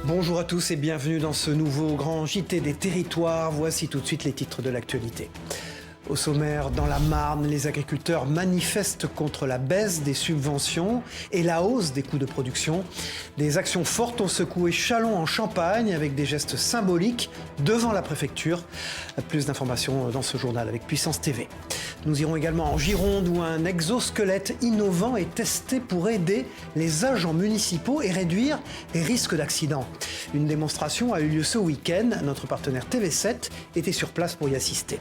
Bonjour à tous et bienvenue dans ce nouveau grand JT des territoires. Voici tout de suite les titres de l'actualité. Au sommaire, dans la Marne, les agriculteurs manifestent contre la baisse des subventions et la hausse des coûts de production. Des actions fortes ont secoué Châlons en Champagne avec des gestes symboliques devant la préfecture. Plus d'informations dans ce journal avec Puissance TV. Nous irons également en Gironde où un exosquelette innovant est testé pour aider les agents municipaux et réduire les risques d'accident. Une démonstration a eu lieu ce week-end. Notre partenaire TV7 était sur place pour y assister.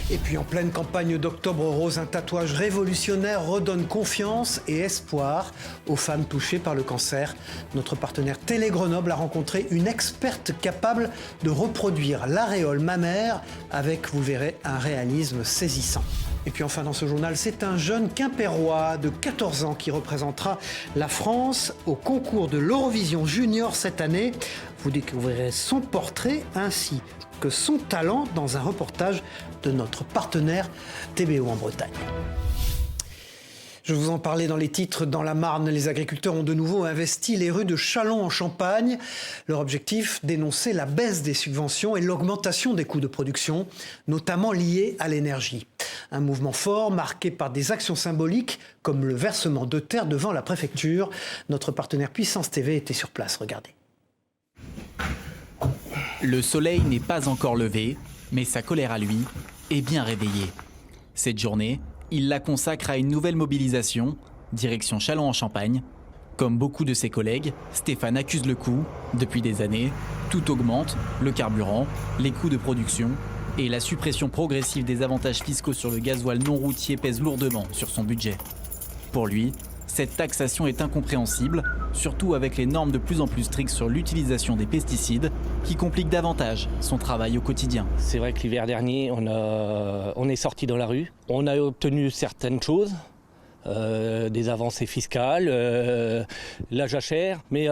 Et puis en pleine campagne d'Octobre Rose, un tatouage révolutionnaire redonne confiance et espoir aux femmes touchées par le cancer. Notre partenaire Télé Grenoble a rencontré une experte capable de reproduire l'aréole mammaire avec, vous verrez, un réalisme saisissant. Et puis enfin dans ce journal, c'est un jeune Quimpérois de 14 ans qui représentera la France au concours de l'Eurovision Junior cette année. Vous découvrirez son portrait ainsi que son talent dans un reportage de notre partenaire TBO en Bretagne. Je vous en parlais dans les titres. Dans la Marne, les agriculteurs ont de nouveau investi les rues de Châlons en Champagne. Leur objectif, dénoncer la baisse des subventions et l'augmentation des coûts de production, notamment liés à l'énergie. Un mouvement fort marqué par des actions symboliques comme le versement de terre devant la préfecture. Notre partenaire Puissance TV était sur place. Regardez. Le soleil n'est pas encore levé, mais sa colère à lui est bien réveillée. Cette journée, il la consacre à une nouvelle mobilisation, direction Châlons en Champagne. Comme beaucoup de ses collègues, Stéphane accuse le coup. Depuis des années, tout augmente, le carburant, les coûts de production et la suppression progressive des avantages fiscaux sur le gasoil non routier pèse lourdement sur son budget. Pour lui, cette taxation est incompréhensible, surtout avec les normes de plus en plus strictes sur l'utilisation des pesticides qui compliquent davantage son travail au quotidien. C'est vrai que l'hiver dernier, on est sorti dans la rue. On a obtenu certaines choses, des avancées fiscales, la jachère. Mais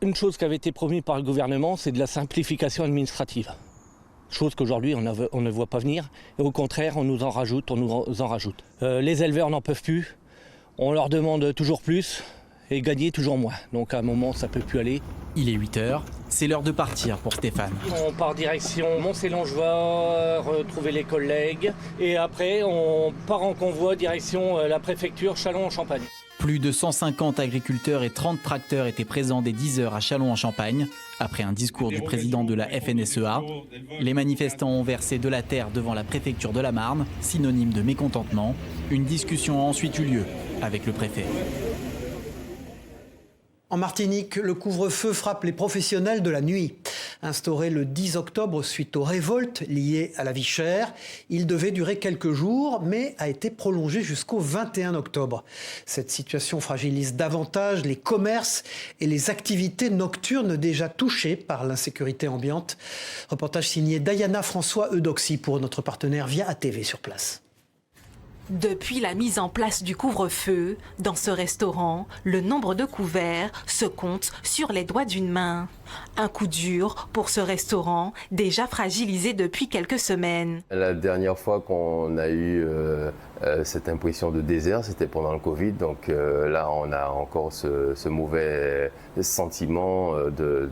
une chose qui avait été promise par le gouvernement, c'est de la simplification administrative. Chose qu'aujourd'hui, on ne voit pas venir. Et au contraire, on nous en rajoute. Les éleveurs n'en peuvent plus. On leur demande toujours plus et gagner toujours moins. Donc à un moment, ça ne peut plus aller. Il est 8h, c'est l'heure de partir pour Stéphane. On part direction Mont-Célongeois, retrouver les collègues. Et après, on part en convoi direction la préfecture Châlons en Champagne. Plus de 150 agriculteurs et 30 tracteurs étaient présents dès 10h à Châlons en Champagne. Après un discours du président de la FNSEA, les manifestants ont versé de la terre devant la préfecture de la Marne, synonyme de mécontentement. Une discussion a ensuite eu lieu avec le préfet. En Martinique, le couvre-feu frappe les professionnels de la nuit. Instauré le 10 octobre suite aux révoltes liées à la vie chère, il devait durer quelques jours, mais a été prolongé jusqu'au 21 octobre. Cette situation fragilise davantage les commerces et les activités nocturnes déjà touchées par l'insécurité ambiante. Reportage signé Diana François Eudoxie pour notre partenaire Via ATV sur place. Depuis la mise en place du couvre-feu, dans ce restaurant, le nombre de couverts se compte sur les doigts d'une main. Un coup dur pour ce restaurant, déjà fragilisé depuis quelques semaines. La dernière fois qu'on a eu cette impression de désert, c'était pendant le Covid. Donc là, on a encore ce mauvais sentiment de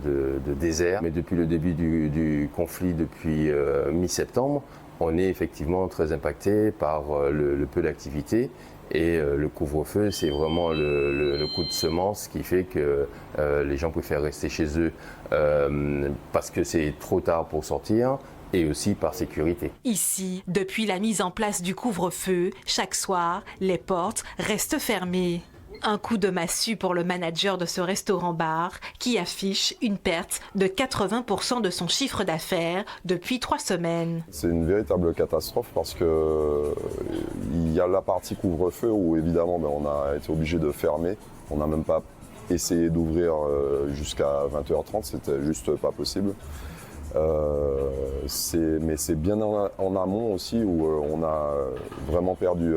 désert. Mais depuis le début du conflit, depuis mi-septembre, on est effectivement très impacté par le peu d'activité et le couvre-feu, c'est vraiment le coup de semence qui fait que les gens préfèrent rester chez eux parce que c'est trop tard pour sortir et aussi par sécurité. Ici, depuis la mise en place du couvre-feu, chaque soir, les portes restent fermées. Un coup de massue pour le manager de ce restaurant-bar qui affiche une perte de 80% de son chiffre d'affaires depuis 3 semaines. C'est une véritable catastrophe parce qu'il y a la partie couvre-feu où évidemment on a été obligé de fermer. On n'a même pas essayé d'ouvrir jusqu'à 20h30, c'était juste pas possible. Mais c'est bien en amont aussi où on a vraiment perdu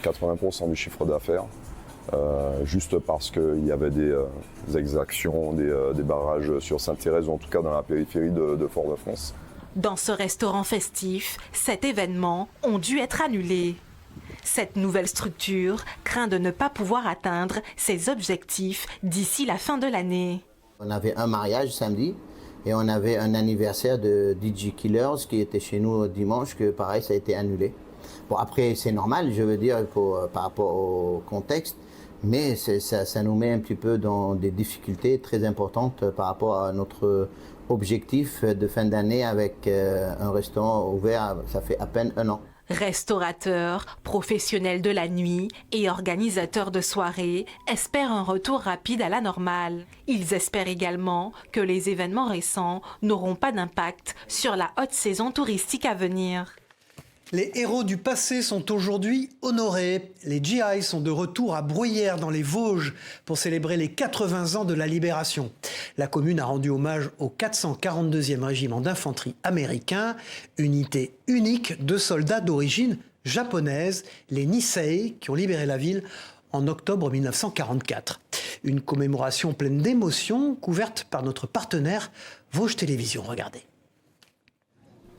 80% du chiffre d'affaires. Juste parce qu'il y avait des exactions, des barrages sur Sainte-Thérèse, ou en tout cas dans la périphérie de Fort-de-France. Dans ce restaurant festif, cet événement ont dû être annulés. Cette nouvelle structure craint de ne pas pouvoir atteindre ses objectifs d'ici la fin de l'année. On avait un mariage samedi et on avait un anniversaire de DJ Killers qui était chez nous dimanche, que pareil, ça a été annulé. Bon, après, c'est normal, je veux dire, par rapport au contexte, mais ça nous met un petit peu dans des difficultés très importantes par rapport à notre objectif de fin d'année avec un restaurant ouvert, ça fait à peine 1 an. Restaurateurs, professionnels de la nuit et organisateurs de soirées espèrent un retour rapide à la normale. Ils espèrent également que les événements récents n'auront pas d'impact sur la haute saison touristique à venir. Les héros du passé sont aujourd'hui honorés. Les GI sont de retour à Bruyères dans les Vosges pour célébrer les 80 ans de la Libération. La commune a rendu hommage au 442e régiment d'infanterie américain, unité unique de soldats d'origine japonaise, les Nisei, qui ont libéré la ville en octobre 1944. Une commémoration pleine d'émotions couverte par notre partenaire Vosges Télévisions. Regardez.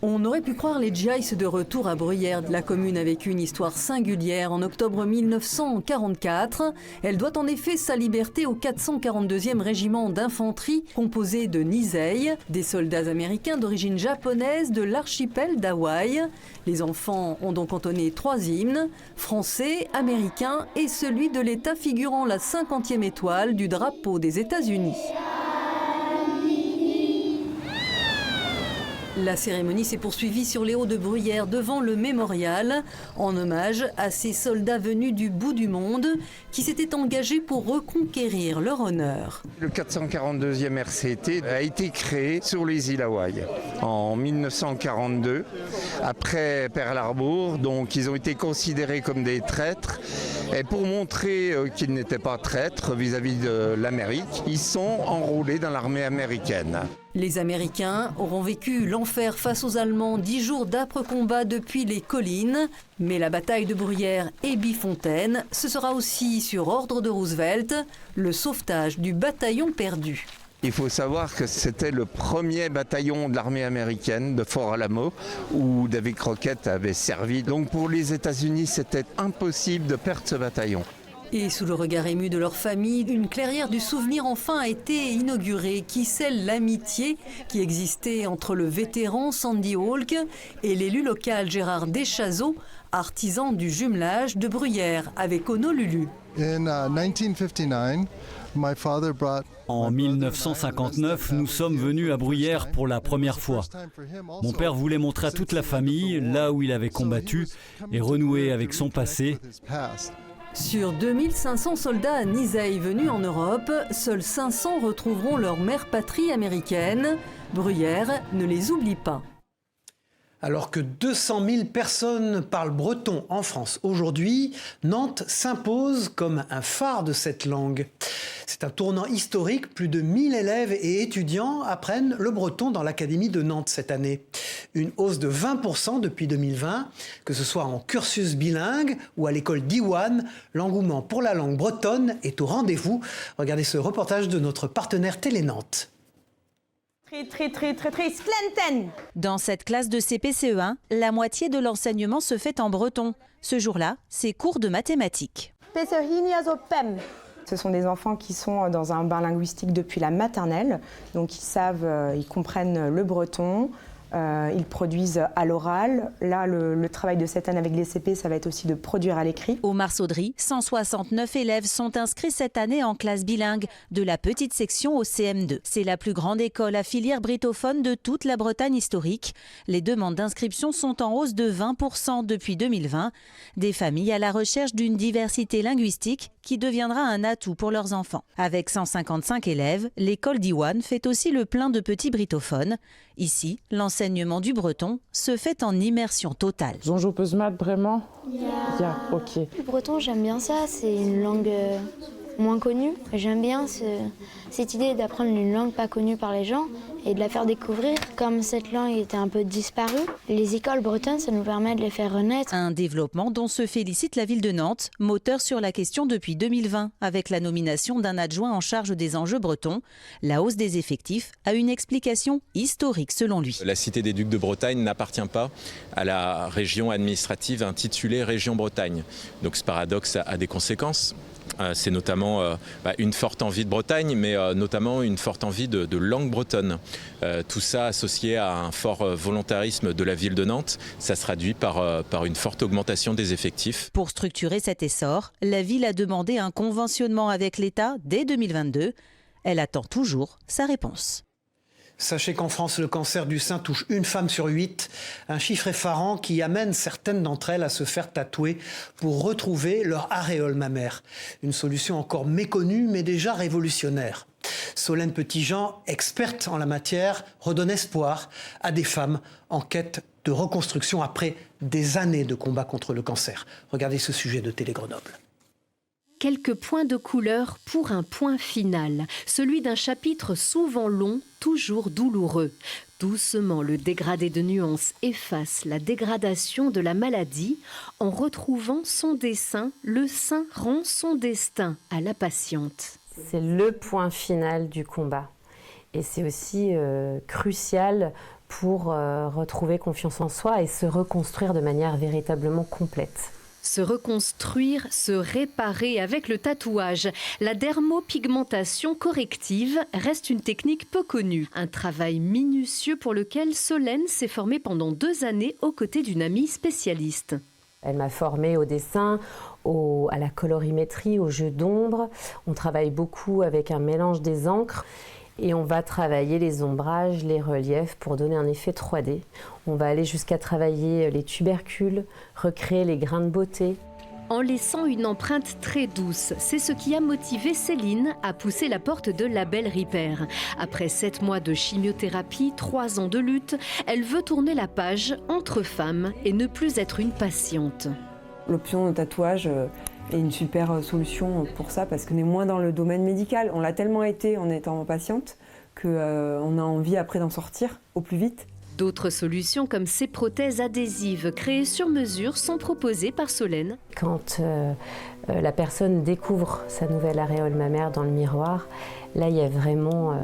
On aurait pu croire les GIs de retour à Bruyères. La commune a vécu une histoire singulière en octobre 1944. Elle doit en effet sa liberté au 442e régiment d'infanterie composé de Nisei, des soldats américains d'origine japonaise de l'archipel d'Hawaï. Les enfants ont donc entonné 3 hymnes, français, américain et celui de l'État figurant la 50e étoile du drapeau des États-Unis. La cérémonie s'est poursuivie sur les hauts de Bruyères devant le mémorial, en hommage à ces soldats venus du bout du monde qui s'étaient engagés pour reconquérir leur honneur. Le 442e RCT a été créé sur les îles Hawaï en 1942, après Pearl Harbor, donc ils ont été considérés comme des traîtres. Et pour montrer qu'ils n'étaient pas traîtres vis-à-vis de l'Amérique, ils sont enrôlés dans l'armée américaine. Les Américains auront vécu l'enfer face aux Allemands, 10 jours d'âpres combats depuis les collines. Mais la bataille de Bruyères et Bifontaine, ce sera aussi, sur ordre de Roosevelt, le sauvetage du bataillon perdu. Il faut savoir que c'était le premier bataillon de l'armée américaine de Fort Alamo où David Crockett avait servi. Donc pour les États-Unis, c'était impossible de perdre ce bataillon. Et sous le regard ému de leur famille, une clairière du souvenir enfin a été inaugurée qui scelle l'amitié qui existait entre le vétéran Sandy Hawk et l'élu local Gérard Deschazeaux, artisan du jumelage de Bruyères avec Honolulu. En 1959, nous sommes venus à Bruyères pour la première fois. Mon père voulait montrer à toute la famille là où il avait combattu et renouer avec son passé. Sur 2500 soldats Nisei venus en Europe, seuls 500 retrouveront leur mère patrie américaine. Bruyères ne les oublie pas. Alors que 200 000 personnes parlent breton en France aujourd'hui, Nantes s'impose comme un phare de cette langue. C'est un tournant historique, plus de 1000 élèves et étudiants apprennent le breton dans l'Académie de Nantes cette année. Une hausse de 20% depuis 2020, que ce soit en cursus bilingue ou à l'école d'Iwan, l'engouement pour la langue bretonne est au rendez-vous. Regardez ce reportage de notre partenaire Télé Nantes. Dans cette classe de CP-CE1, la moitié de l'enseignement se fait en breton. Ce jour-là, c'est cours de mathématiques. Ce sont des enfants qui sont dans un bain linguistique depuis la maternelle, donc ils comprennent le breton. Ils produisent à l'oral. Là, le travail de cette année avec les CP, ça va être aussi de produire à l'écrit. Au Marsaudry, 169 élèves sont inscrits cette année en classe bilingue, de la petite section au CM2. C'est la plus grande école à filière britophone de toute la Bretagne historique. Les demandes d'inscription sont en hausse de 20% depuis 2020. Des familles à la recherche d'une diversité linguistique qui deviendra un atout pour leurs enfants. Avec 155 élèves, l'école d'Iwan fait aussi le plein de petits britophones. Ici, l'enseignement du breton se fait en immersion totale. Bonjour, peux se mettre vraiment? Yeah, ok. Le breton, j'aime bien ça, c'est une langue moins connue. J'aime bien cette idée d'apprendre une langue pas connue par les gens et de la faire découvrir. Comme cette langue était un peu disparue, les écoles bretonnes, ça nous permet de les faire renaître. Un développement dont se félicite la ville de Nantes, moteur sur la question depuis 2020, avec la nomination d'un adjoint en charge des enjeux bretons. La hausse des effectifs a une explication historique selon lui. La Cité des Ducs de Bretagne n'appartient pas à la région administrative intitulée Région Bretagne. Donc ce paradoxe a des conséquences. C'est notamment une forte envie de Bretagne, mais notamment une forte envie de langue bretonne. Tout ça associé à un fort volontarisme de la ville de Nantes, ça se traduit par une forte augmentation des effectifs. Pour structurer cet essor, la ville a demandé un conventionnement avec l'État dès 2022. Elle attend toujours sa réponse. Sachez qu'en France, le cancer du sein touche une femme sur 8, un chiffre effarant qui amène certaines d'entre elles à se faire tatouer pour retrouver leur aréole mammaire. Une solution encore méconnue mais déjà révolutionnaire. Solène Petitjean, experte en la matière, redonne espoir à des femmes en quête de reconstruction après des années de combat contre le cancer. Regardez ce sujet de Télé Grenoble. Quelques points de couleur pour un point final, celui d'un chapitre souvent long, toujours douloureux. Doucement, le dégradé de nuances efface la dégradation de la maladie. En retrouvant son dessin, le sein rend son destin à la patiente. C'est le point final du combat. Et c'est aussi crucial pour retrouver confiance en soi et se reconstruire de manière véritablement complète. Se reconstruire, se réparer avec le tatouage. La dermopigmentation corrective reste une technique peu connue. Un travail minutieux pour lequel Solène s'est formée pendant 2 années aux côtés d'une amie spécialiste. Elle m'a formée au dessin, à la colorimétrie, au jeu d'ombre. On travaille beaucoup avec un mélange des encres. Et on va travailler les ombrages, les reliefs pour donner un effet 3D. On va aller jusqu'à travailler les tubercules, recréer les grains de beauté. En laissant une empreinte très douce, c'est ce qui a motivé Céline à pousser la porte de Label Repair. Après 7 mois de chimiothérapie, 3 ans de lutte, elle veut tourner la page entre femmes et ne plus être une patiente. L'option tatouage est une super solution pour ça parce qu'on est moins dans le domaine médical. On l'a tellement été en étant patiente qu'on a envie après d'en sortir au plus vite. D'autres solutions comme ces prothèses adhésives créées sur mesure sont proposées par Solène. Quand la personne découvre sa nouvelle aréole mammaire dans le miroir, là il y a vraiment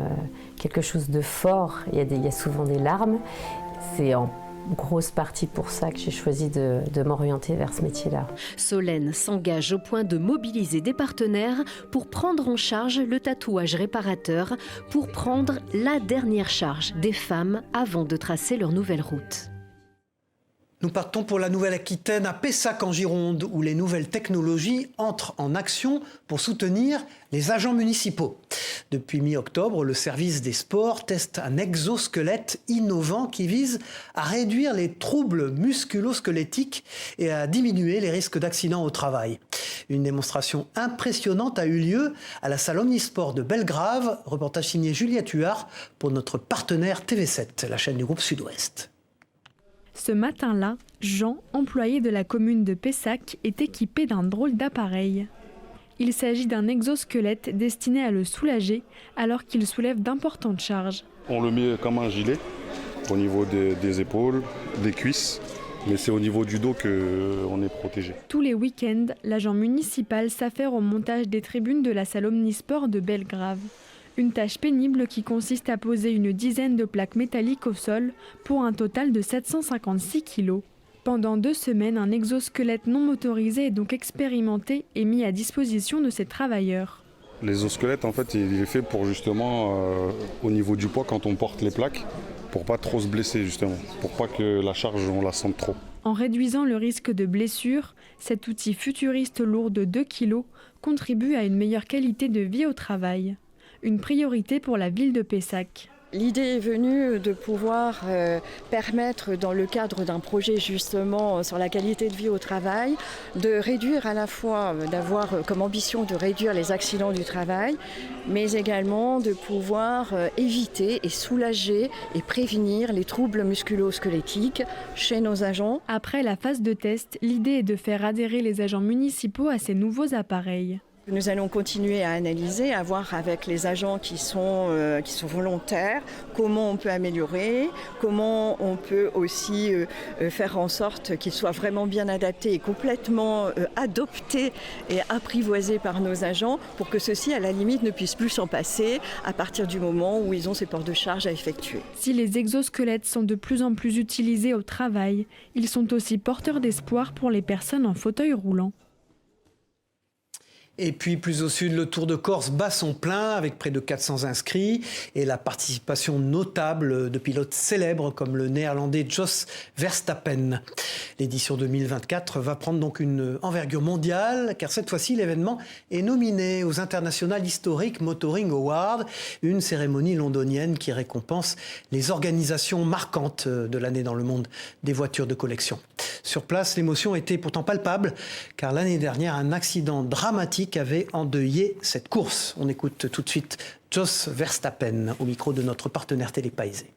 quelque chose de fort, il y a souvent des larmes. C'est en grosse partie pour ça que j'ai choisi de m'orienter vers ce métier-là. Solène s'engage au point de mobiliser des partenaires pour prendre en charge le tatouage réparateur, pour prendre la dernière charge des femmes avant de tracer leur nouvelle route. Nous partons pour la Nouvelle-Aquitaine, à Pessac en Gironde, où les nouvelles technologies entrent en action pour soutenir les agents municipaux. Depuis mi-octobre, le service des sports teste un exosquelette innovant qui vise à réduire les troubles musculo-squelettiques et à diminuer les risques d'accidents au travail. Une démonstration impressionnante a eu lieu à la salle Omnisport de Belgrave. Reportage signé Juliette Huard pour notre partenaire TV7, la chaîne du groupe Sud-Ouest. Ce matin-là, Jean, employé de la commune de Pessac, est équipé d'un drôle d'appareil. Il s'agit d'un exosquelette destiné à le soulager alors qu'il soulève d'importantes charges. On le met comme un gilet au niveau des épaules, des cuisses, mais c'est au niveau du dos qu'on est protégé. Tous les week-ends, l'agent municipal s'affaire au montage des tribunes de la salle Omnisport de Belgrave. Une tâche pénible qui consiste à poser une dizaine de plaques métalliques au sol pour un total de 756 kg. Pendant 2 semaines, un exosquelette non motorisé est donc expérimenté et mis à disposition de ces travailleurs. L'exosquelette, en fait, il est fait pour justement, au niveau du poids, quand on porte les plaques, pour pas trop se blesser justement, pour pas que la charge, on la sente trop. En réduisant le risque de blessure, cet outil futuriste lourd de 2 kg contribue à une meilleure qualité de vie au travail. Une priorité pour la ville de Pessac. L'idée est venue de pouvoir permettre, dans le cadre d'un projet justement sur la qualité de vie au travail, de réduire à la fois, d'avoir comme ambition de réduire les accidents du travail, mais également de pouvoir éviter et soulager et prévenir les troubles musculo-squelettiques chez nos agents. Après la phase de test, l'idée est de faire adhérer les agents municipaux à ces nouveaux appareils. Nous allons continuer à analyser, à voir avec les agents qui sont volontaires, comment on peut améliorer, comment on peut aussi faire en sorte qu'ils soient vraiment bien adaptés et complètement adoptés et apprivoisés par nos agents pour que ceux-ci, à la limite, ne puissent plus s'en passer à partir du moment où ils ont ces ports de charge à effectuer. Si les exosquelettes sont de plus en plus utilisés au travail, ils sont aussi porteurs d'espoir pour les personnes en fauteuil roulant. Et puis plus au sud, le Tour de Corse bat son plein avec près de 400 inscrits et la participation notable de pilotes célèbres comme le néerlandais Jos Verstappen. L'édition 2024 va prendre donc une envergure mondiale car cette fois-ci l'événement est nominé aux International Historic Motoring Awards, une cérémonie londonienne qui récompense les organisations marquantes de l'année dans le monde des voitures de collection. Sur place, l'émotion était pourtant palpable car l'année dernière, un accident dramatique avait endeuillé cette course. On écoute tout de suite Jos Verstappen au micro de notre partenaire Télépaysé.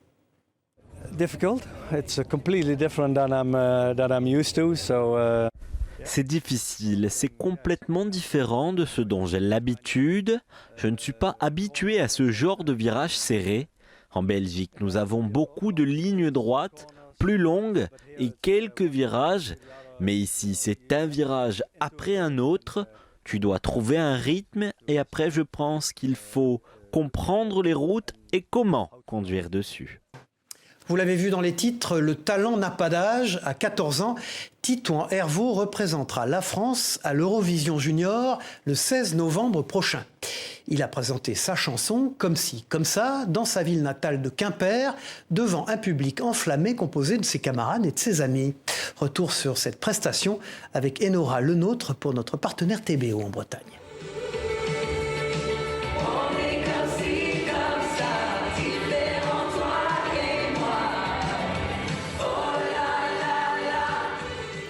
C'est difficile, c'est complètement différent de ce dont j'ai l'habitude. Je ne suis pas habitué à ce genre de virage serré. En Belgique, nous avons beaucoup de lignes droites, plus longues et quelques virages. Mais ici, c'est un virage après un autre. Tu dois trouver un rythme et après, je pense qu'il faut comprendre les routes et comment conduire dessus. Vous l'avez vu dans les titres, le talent n'a pas d'âge. À 14 ans, Titouan Herveau représentera la France à l'Eurovision Junior le 16 novembre prochain. Il a présenté sa chanson « Comme ci, comme ça » dans sa ville natale de Quimper, devant un public enflammé composé de ses camarades et de ses amis. Retour sur cette prestation avec Enora Lenôtre pour notre partenaire TBO en Bretagne.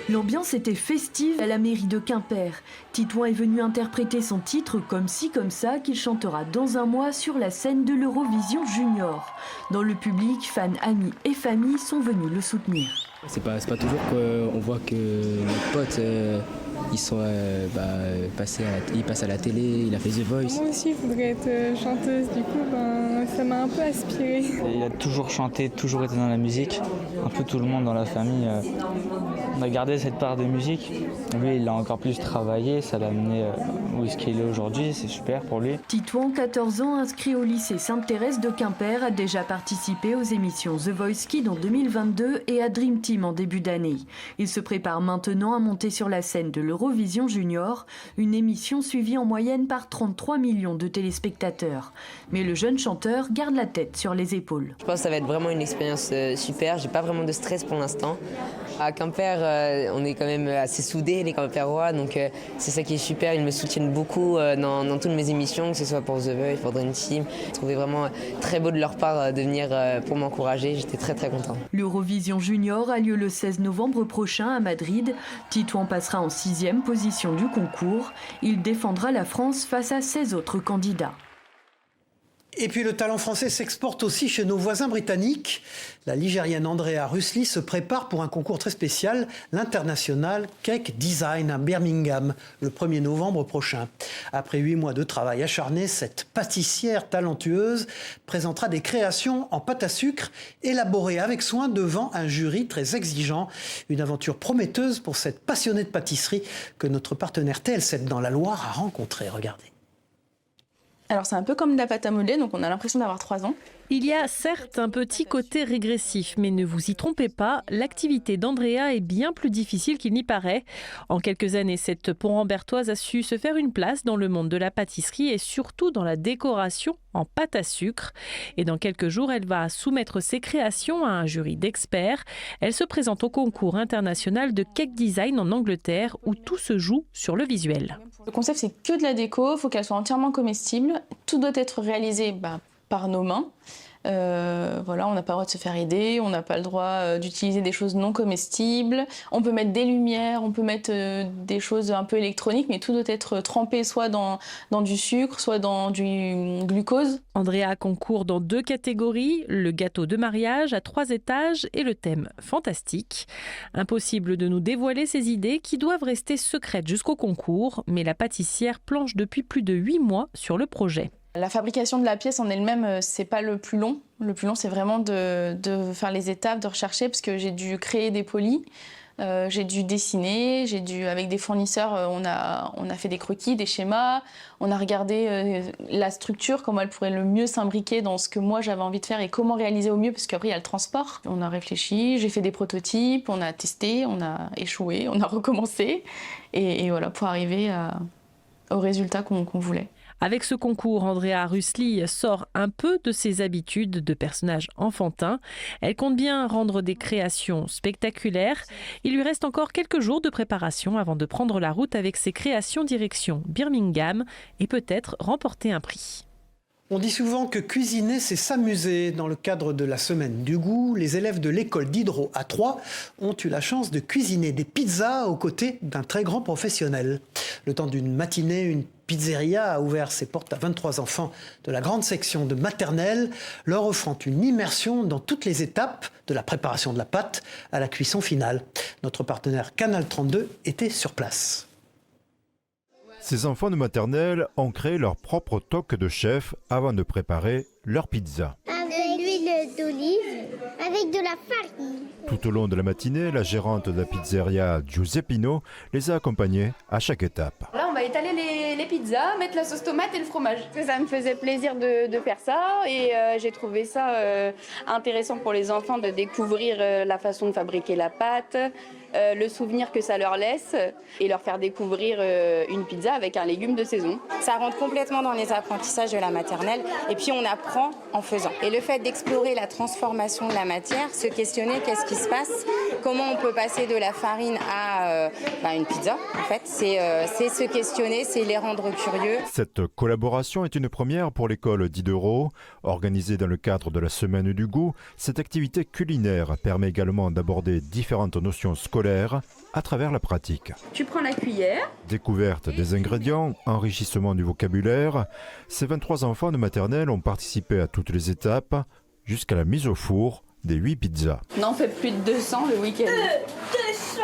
L'ambiance était festive à la mairie de Quimper. Titouan est venu interpréter son titre « Comme ci, comme ça » qu'il chantera dans un mois sur la scène de l'Eurovision Junior. Dans le public, fans, amis et familles sont venus le soutenir. C'est pas toujours qu'on voit que nos potes ils passent à la télé, il a fait The Voice. Moi aussi, je voudrais être chanteuse, du coup, ça m'a un peu inspirée. Il a toujours chanté, toujours été dans la musique. Un peu tout le monde dans la famille. On a gardé cette part de musique. Lui, il a encore plus travaillé, ça l'a amené où est-ce qu'il est aujourd'hui, c'est super pour lui. Titouan, 14 ans, inscrit au lycée Sainte-Thérèse de Quimper, a déjà participé aux émissions The Voice Kids en 2022 et à Dream Team en début d'année. Il se prépare maintenant à monter sur la scène de l'Eurovision Junior, une émission suivie en moyenne par 33 millions de téléspectateurs. Mais le jeune chanteur garde la tête sur les épaules. Je pense que ça va être vraiment une expérience super, j'ai pas vraiment de stress pour l'instant. À Quimper, on est quand même assez soudés, les Quimperois, donc c'est ça qui est super. Ils me soutiennent beaucoup dans toutes mes émissions, que ce soit pour The Voice, pour Dream Team. Je trouvais vraiment très beau de leur part de venir pour m'encourager. J'étais très très content. L'Eurovision Junior a lieu le 16 novembre prochain à Madrid. Titouan passera en 6e position du concours. Il défendra la France face à 16 autres candidats. Et puis le talent français s'exporte aussi chez nos voisins britanniques. La Ligérienne Andrea Rusli se prépare pour un concours très spécial, l'International Cake Design à Birmingham, le 1er novembre prochain. Après 8 mois de travail acharné, cette pâtissière talentueuse présentera des créations en pâte à sucre élaborées avec soin devant un jury très exigeant. Une aventure prometteuse pour cette passionnée de pâtisserie que notre partenaire TL7 dans la Loire a rencontrée. Regardez. Alors c'est un peu comme de la pâte à modeler, donc on a l'impression d'avoir 3 ans. Il y a certes un petit côté régressif, mais ne vous y trompez pas, l'activité d'Andrea est bien plus difficile qu'il n'y paraît. En quelques années, cette Pont-Rambertoise a su se faire une place dans le monde de la pâtisserie et surtout dans la décoration en pâte à sucre. Et dans quelques jours, elle va soumettre ses créations à un jury d'experts. Elle se présente au concours international de Cake Design en Angleterre où tout se joue sur le visuel. Le concept, c'est que de la déco, il faut qu'elle soit entièrement comestible. Tout doit être réalisé par nos mains. Voilà, on n'a pas le droit de se faire aider, on n'a pas le droit d'utiliser des choses non comestibles. On peut mettre des lumières, on peut mettre des choses un peu électroniques, mais tout doit être trempé soit dans du sucre, soit dans du glucose. Andrea concourt dans 2 catégories, le gâteau de mariage à 3 étages et le thème fantastique. Impossible de nous dévoiler ses idées qui doivent rester secrètes jusqu'au concours, mais la pâtissière planche depuis plus de 8 mois sur le projet. La fabrication de la pièce en elle-même, c'est pas le plus long. Le plus long, c'est vraiment de faire les étapes, de rechercher, parce que j'ai dû créer des polis, j'ai dû dessiner, avec des fournisseurs, on a fait des croquis, des schémas, on a regardé la structure, comment elle pourrait le mieux s'imbriquer dans ce que moi j'avais envie de faire et comment réaliser au mieux, parce qu'après il y a le transport. On a réfléchi, j'ai fait des prototypes, on a testé, on a échoué, on a recommencé, et voilà, pour arriver au résultat qu'on voulait. Avec ce concours, Andrea Rusli sort un peu de ses habitudes de personnage enfantin. Elle compte bien rendre des créations spectaculaires. Il lui reste encore quelques jours de préparation avant de prendre la route avec ses créations direction Birmingham et peut-être remporter un prix. On dit souvent que cuisiner, c'est s'amuser. Dans le cadre de la semaine du goût, les élèves de l'école d'Hydro à Troyes ont eu la chance de cuisiner des pizzas aux côtés d'un très grand professionnel. Le temps d'une matinée, une pizzeria a ouvert ses portes à 23 enfants de la grande section de maternelle, leur offrant une immersion dans toutes les étapes de la préparation de la pâte à la cuisson finale. Notre partenaire Canal 32 était sur place. Ces enfants de maternelle ont créé leur propre toque de chef avant de préparer leur pizza. Avec l'huile d'olive, avec de la farine. Tout au long de la matinée, la gérante de la pizzeria Giuseppino les a accompagnés à chaque étape. Là, on va étaler les pizzas, mettre la sauce tomate et le fromage. Ça me faisait plaisir de faire ça et j'ai trouvé ça intéressant pour les enfants de découvrir la façon de fabriquer la pâte, le souvenir que ça leur laisse et leur faire découvrir une pizza avec un légume de saison. Ça rentre complètement dans les apprentissages de la maternelle et puis on apprend en faisant. Et le fait d'explorer la transformation de la matière, se questionner qu'est-ce qui se passe, comment on peut passer de la farine à une pizza, en fait, c'est se questionner, c'est les rendre curieux. Cette collaboration est une première pour l'école d'Hydro. Organisée dans le cadre de la Semaine du goût, cette activité culinaire permet également d'aborder différentes notions scolaires à travers la pratique. Tu prends la cuillère. Découverte des ingrédients, enrichissement du vocabulaire, ces 23 enfants de maternelle ont participé à toutes les étapes jusqu'à la mise au four des 8 pizzas. Non, on fait plus de 200 le week-end. 200.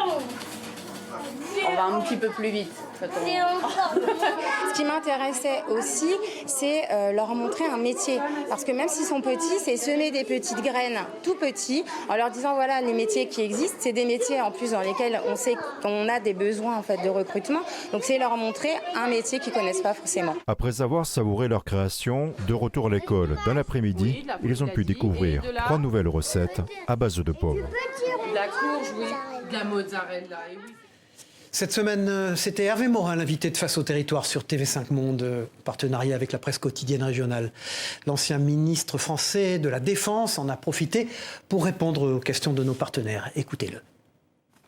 On va un petit peu plus vite. Ce qui m'intéressait aussi, c'est leur montrer un métier. Parce que même s'ils sont petits, c'est semer des petites graines tout petits, en leur disant voilà les métiers qui existent, c'est des métiers en plus dans lesquels on sait qu'on a des besoins en fait de recrutement. Donc c'est leur montrer un métier qu'ils connaissent pas forcément. Après avoir savouré leur création, de retour à l'école dans l'après-midi, ils ont pu découvrir 3 nouvelles recettes à base de pommes. De la courge, oui, de la mozzarella, oui. Cette semaine, c'était Hervé Morin, l'invité de Face au territoire sur TV5 Monde, partenariat avec la presse quotidienne régionale. L'ancien ministre français de la Défense en a profité pour répondre aux questions de nos partenaires. Écoutez-le.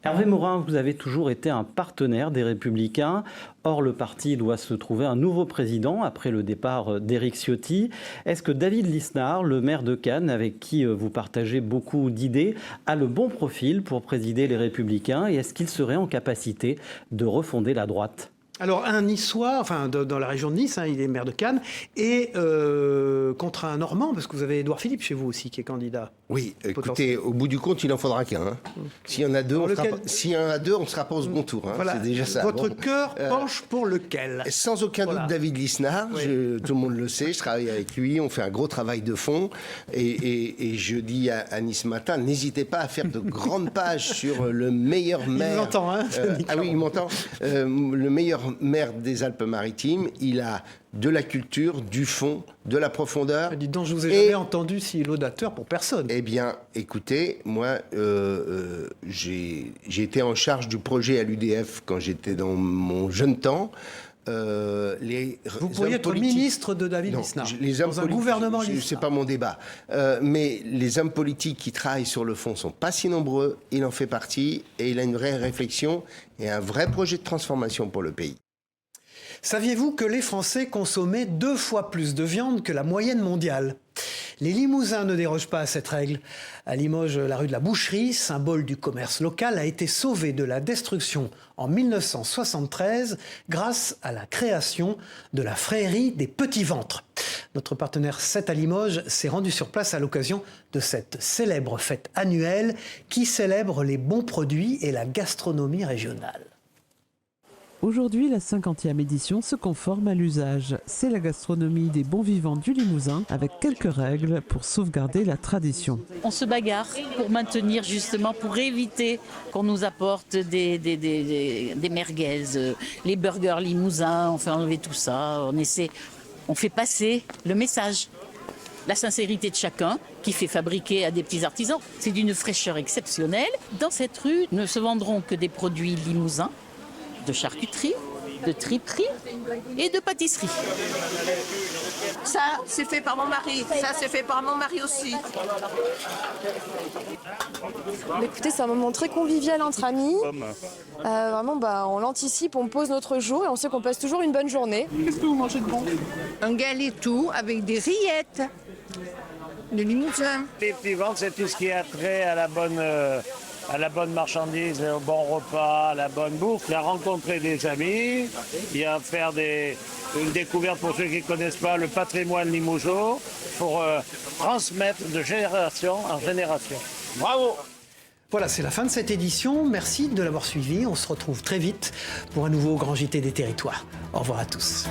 Hervé Morin, vous avez toujours été un partenaire des Républicains. Or, le parti doit se trouver un nouveau président après le départ d'Éric Ciotti. Est-ce que David Lisnard, le maire de Cannes, avec qui vous partagez beaucoup d'idées, a le bon profil pour présider les Républicains? Et est-ce qu'il serait en capacité de refonder la droite? Alors, un Niçois, enfin dans la région de Nice, il est maire de Cannes, et contre un Normand, parce que vous avez Édouard Philippe chez vous aussi qui est candidat. Oui, écoutez, au bout du compte, il n'en faudra qu'un. Hein. S'il y en a deux, on ne sera pas au second tour. Hein. Voilà. C'est déjà ça. Votre cœur penche pour lequel? Sans aucun doute, David Lisnard. Oui. Tout le monde le sait. Je travaille avec lui. On fait un gros travail de fond. Et je dis à Nice Matin, n'hésitez pas à faire de grandes pages sur le meilleur maire. Il m'entend, hein ah oui, il m'entend. Le meilleur maire des Alpes-Maritimes. Il a de la culture, du fond, de la profondeur. Dis donc, je vous ai jamais entendu si laudateur pour personne. Eh bien, écoutez, moi, j'ai été en charge du projet à l'UDF quand j'étais dans mon jeune temps. Vous pourriez être ministre de David Lisnard dans un gouvernement Lisnard. C'est pas mon débat. Mais les hommes politiques qui travaillent sur le fond sont pas si nombreux. Il en fait partie et il a une vraie réflexion et un vrai projet de transformation pour le pays. Saviez-vous que les Français consommaient 2 fois plus de viande que la moyenne mondiale? Les Limousins ne dérogent pas à cette règle. À Limoges, la rue de la Boucherie, symbole du commerce local, a été sauvée de la destruction en 1973 grâce à la création de la Frérie des Petits Ventres. Notre partenaire 7 à Limoges s'est rendu sur place à l'occasion de cette célèbre fête annuelle qui célèbre les bons produits et la gastronomie régionale. Aujourd'hui, la 50e édition se conforme à l'usage. C'est la gastronomie des bons vivants du Limousin, avec quelques règles pour sauvegarder la tradition. On se bagarre pour maintenir justement, pour éviter qu'on nous apporte des merguez, les burgers limousins, on fait enlever tout ça, on fait passer le message. La sincérité de chacun qui fait fabriquer à des petits artisans. C'est d'une fraîcheur exceptionnelle. Dans cette rue ne se vendront que des produits limousins, de charcuterie, de triperie et de pâtisserie. Ça, c'est fait par mon mari. Ça, c'est fait par mon mari aussi. Écoutez, c'est un moment très convivial entre amis. Vraiment, on l'anticipe, on pose notre jour et on sait qu'on passe toujours une bonne journée. Qu'est-ce que vous mangez de bon? Un galetou avec des rillettes, de limousin. Effectivement, c'est tout ce qui a trait à la bonne marchandise, au bon repas, à la bonne bouffe. Il y a rencontrer des amis, il y a faire une découverte pour ceux qui ne connaissent pas le patrimoine limougeaud pour transmettre de génération en génération. Bravo! Voilà, c'est la fin de cette édition. Merci de l'avoir suivi. On se retrouve très vite pour un nouveau Grand JT des Territoires. Au revoir à tous.